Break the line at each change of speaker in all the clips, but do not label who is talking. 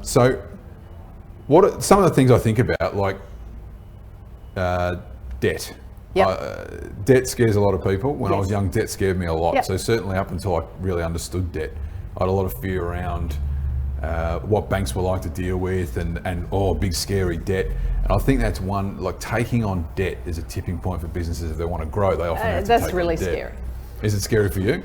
So what are some of the things I think about, like debt?
Yep.
Debt scares a lot of people. When I
Yes.
was young, debt scared me a lot.
Yep.
So certainly up until I really understood debt, I had a lot of fear around what banks were like to deal with and big scary debt. And I think that's one, like taking on debt is a tipping point for businesses if they want to grow. They often have to
that's
take
really
on debt.
scary.
Is it scary for you?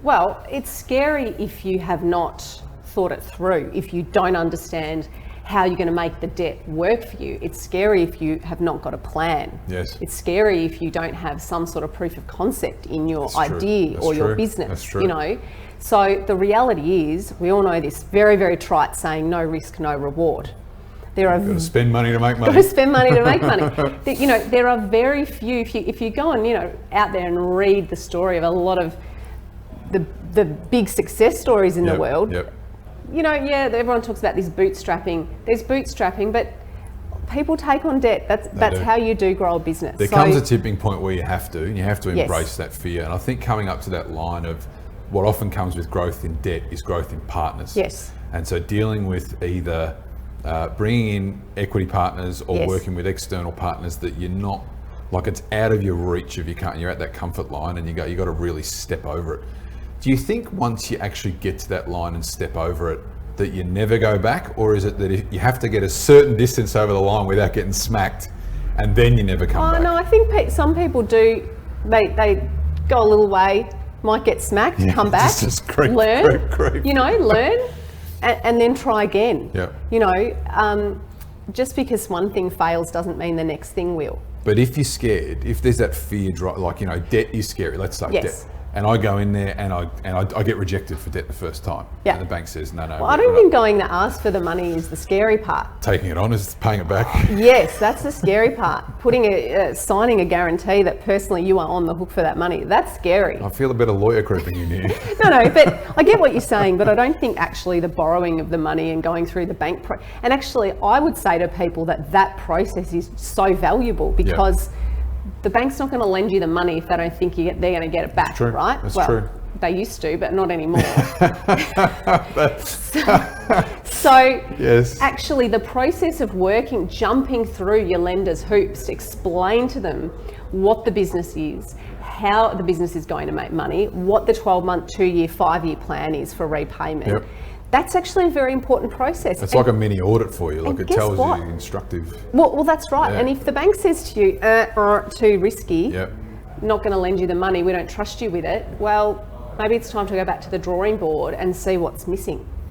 Well, it's scary if you have not thought it through, if you don't understand how you're going to make the debt work for you. It's scary if you have not got a plan.
Yes.
It's scary if you don't have some sort of proof of concept in your
That's true.
idea
That's
or your
true.
business,
That's true.
you know. So the reality is, we all know this very, very trite saying, no risk, no reward. There are
Got to spend money to make money.
Got to spend money to make money. You know, there are very few, if you go and, you know, out there and read the story of a lot of the big success stories in the world,
Yep.
you know, yeah, everyone talks about this bootstrapping. There's bootstrapping, but people take on debt. That's how you do grow a business.
There comes a tipping point where you have to, and you have to
Yes.
embrace that fear. And I think coming up to that line of what often comes with growth in debt is growth in partners.
Yes.
And so dealing with either bringing in equity partners or
Yes.
working with external partners that you're not, like it's out of your reach if you can't, you're at that comfort line and you got to really step over it. Do you think once you actually get to that line and step over it, that you never go back? Or is it that if you have to get a certain distance over the line without getting smacked and then you never come back?
No, I think some people do, they go a little way, might get smacked, come back,
just creep,
learn,
creep.
you know, learn and then try again.
Yeah.
You know, just because one thing fails doesn't mean the next thing will.
But if you're scared, if there's that fear, like, you know, debt is scary, let's say
Yes.
debt. And I go in there and I get rejected for debt the first time.
Yeah.
And the bank says, no.
Well, I don't think going to ask for the money is the scary part.
Taking it on is paying it back.
Yes, that's the scary part. Signing a guarantee that personally you are on the hook for that money. That's scary.
I feel a bit of lawyer creeping in here.
No, but I get what you're saying, but I don't think actually the borrowing of the money and going through the bank and actually I would say to people that process is so valuable because the bank's not going to lend you the money if they don't think they're going to get it back,
True.
right?
That's
well,
true.
They used to, but not anymore. So
Yes.
actually the process of jumping through your lender's hoops to explain to them what the business is, how the business is going to make money, what the 12-month, 2-year, 5-year plan is for repayment.
Yep.
That's actually a very important process.
It's like a mini audit for you. Like it
guess
tells
what?
you instructive.
Well, that's right.
Yeah.
And if the bank says to you, too risky,
Yep.
not going to lend you the money, we don't trust you with it, well, maybe it's time to go back to the drawing board and see what's missing.